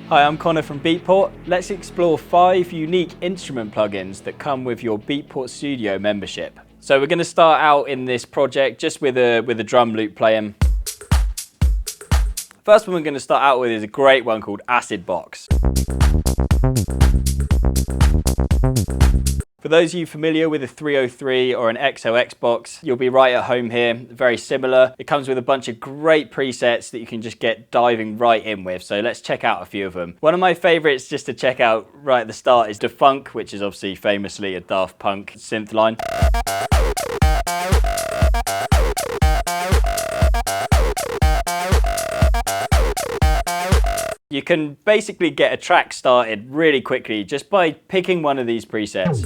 Hi, I'm Conor from Beatport. Let's explore 5 unique instrument plugins that come with your Beatport Studio membership. So we're going to start out in this project just with a drum loop playing. First one we're going to start out with is a great one called Acidbox. For those of you familiar with a 303 or an XOX box, you'll be right at home here. Very similar. It comes with a bunch of great presets that you can just get diving right in with. So let's check out a few of them. One of my favorites just to check out right at the start is Defunk, which is obviously famously a Daft Punk synth line. You can basically get a track started really quickly just by picking one of these presets.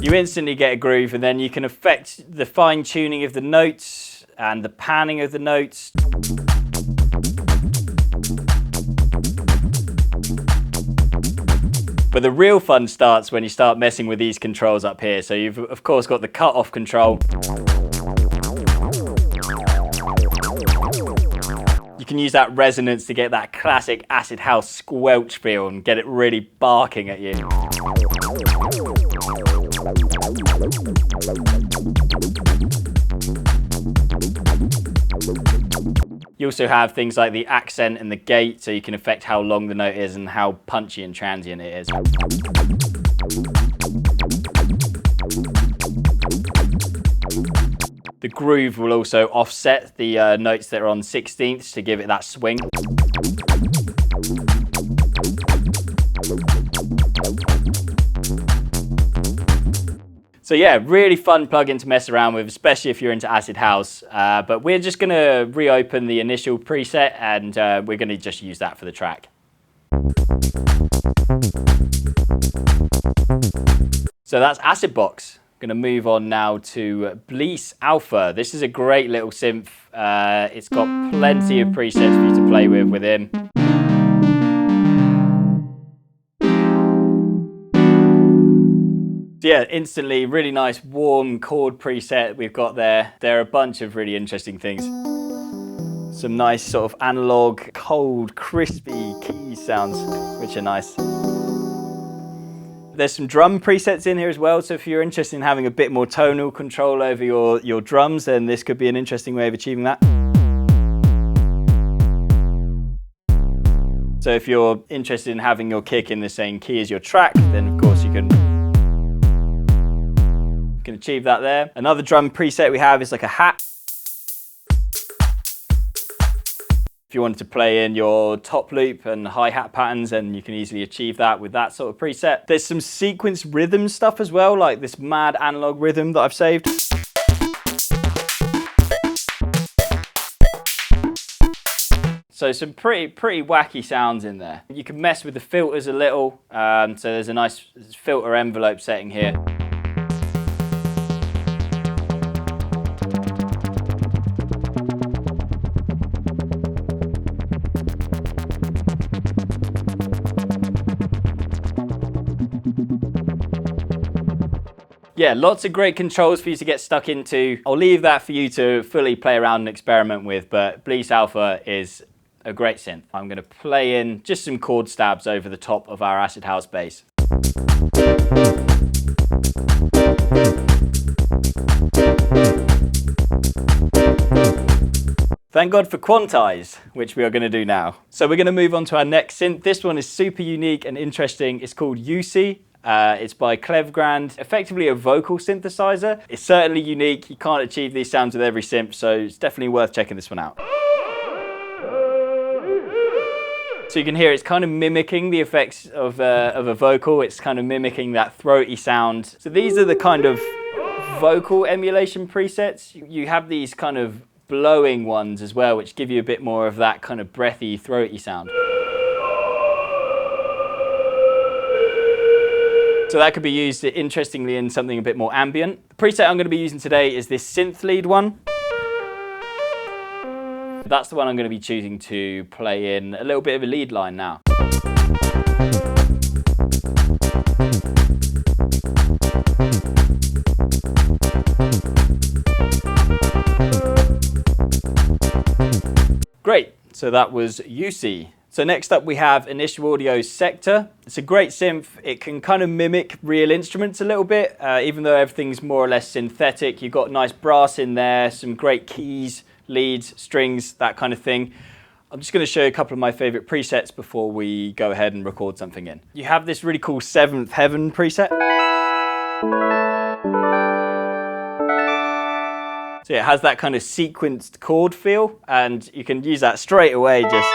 You instantly get a groove, and then you can affect the fine tuning of the notes and the panning of the notes. But the real fun starts when you start messing with these controls up here. So you've of course got the cut-off control. You can use that resonance to get that classic acid house squelch feel and get it really barking at you. You also have things like the accent and the gate, so you can affect how long the note is and how punchy and transient it is. The groove will also offset the notes that are on 16ths to give it that swing. So yeah, really fun plugin to mess around with, especially if you're into acid house. But we're just going to reopen the initial preset, and we're going to just use that for the track. So that's Acidbox. Going to move on now to Bleass Alpha. This is a great little synth. It's got plenty of presets for you to play with within. So yeah, instantly really nice warm chord preset we've got there. There are a bunch of really interesting things. Some nice sort of analog, cold, crispy keys sounds, which are nice. There's some drum presets in here as well, so if you're interested in having a bit more tonal control over your drums, then this could be an interesting way of achieving that. So if you're interested in having your kick in the same key as your track, then of course you can achieve that there. Another drum preset we have is like a hat. If you wanted to play in your top loop and hi-hat patterns, then you can easily achieve that with that sort of preset. There's some sequence rhythm stuff as well, like this mad analog rhythm that I've saved. So some pretty wacky sounds in there. You can mess with the filters a little, so there's a nice filter envelope setting here. Yeah, lots of great controls for you to get stuck into. I'll leave that for you to fully play around and experiment with, but Bleass Alpha is a great synth. I'm going to play in just some chord stabs over the top of our acid house bass. Thank God for quantize, which we are going to do now. So we're going to move on to our next synth. This one is super unique and interesting. It's called Yussi. It's by Klevgrand, effectively a vocal synthesizer. It's certainly unique. You can't achieve these sounds with every synth, so it's definitely worth checking this one out. So you can hear it's kind of mimicking the effects of a vocal. It's kind of mimicking that throaty sound. So these are the kind of vocal emulation presets. You have these kind of blowing ones as well, which give you a bit more of that kind of breathy, throaty sound. So that could be used, interestingly, in something a bit more ambient. The preset I'm going to be using today is this synth lead one. That's the one I'm going to be choosing to play in a little bit of a lead line now. Great, so that was Yussi. So next up we have Initial Audio Sektor. It's a great synth. It can kind of mimic real instruments a little bit, even though everything's more or less synthetic. You've got nice brass in there, some great keys, leads, strings, that kind of thing. I'm just going to show you a couple of my favorite presets before we go ahead and record something in. You have this really cool 7th Heaven preset. So it has that kind of sequenced chord feel, and you can use that straight away just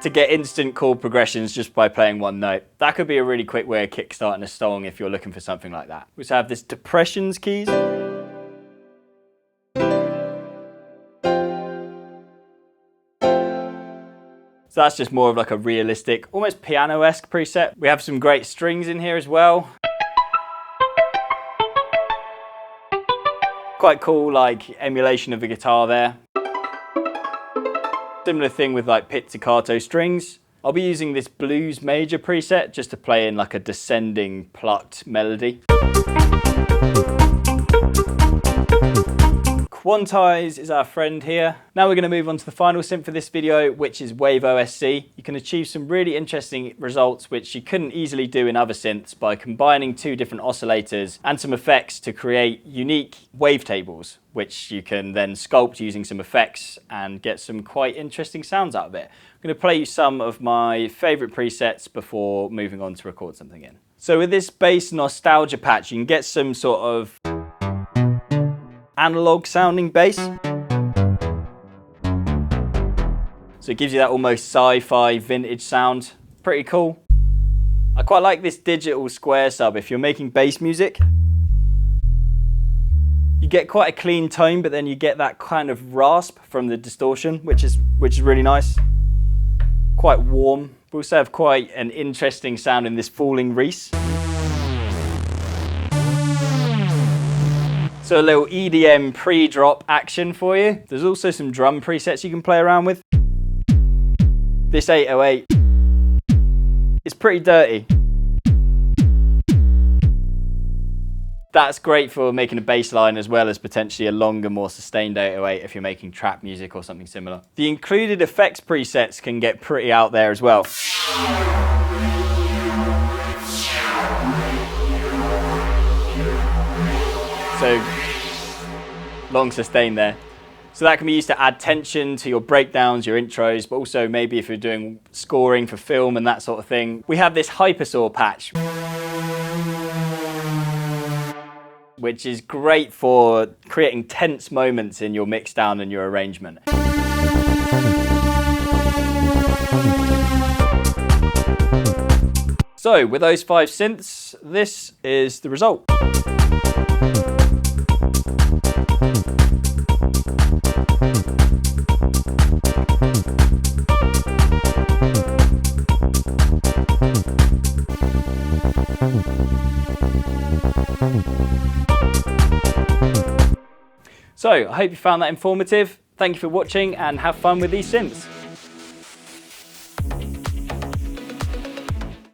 to get instant chord progressions just by playing one note. That could be a really quick way of kickstarting a song if you're looking for something like that. We also have this depressions keys. So that's just more of like a realistic, almost piano-esque preset. We have some great strings in here as well. Quite cool, like emulation of the guitar there. Similar thing with like pizzicato strings. I'll be using this blues major preset just to play in like a descending plucked melody. Quantize is our friend here. Now we're going to move on to the final synth for this video, which is Wave OSC. You can achieve some really interesting results which you couldn't easily do in other synths by combining 2 different oscillators and some effects to create unique wavetables, which you can then sculpt using some effects and get some quite interesting sounds out of it. I'm going to play you some of my favorite presets before moving on to record something in. So with this bass nostalgia patch, you can get some sort of analog sounding bass. So it gives you that almost sci-fi vintage sound. Pretty cool. I quite like this digital square sub if you're making bass music. You get quite a clean tone, but then you get that kind of rasp from the distortion, which is really nice. Quite warm. We also have quite an interesting sound in this falling reese. So a little EDM pre-drop action for you. There's also some drum presets you can play around with. This 808 is pretty dirty. That's great for making a bass line as well as potentially a longer, more sustained 808 if you're making trap music or something similar. The included effects presets can get pretty out there as well. So, long sustain there. So that can be used to add tension to your breakdowns, your intros, but also maybe if you're doing scoring for film and that sort of thing. We have this hypersaw patch, which is great for creating tense moments in your mixdown and your arrangement. So with those 5 synths, this is the result. So I hope you found that informative. Thank you for watching and have fun with these synths.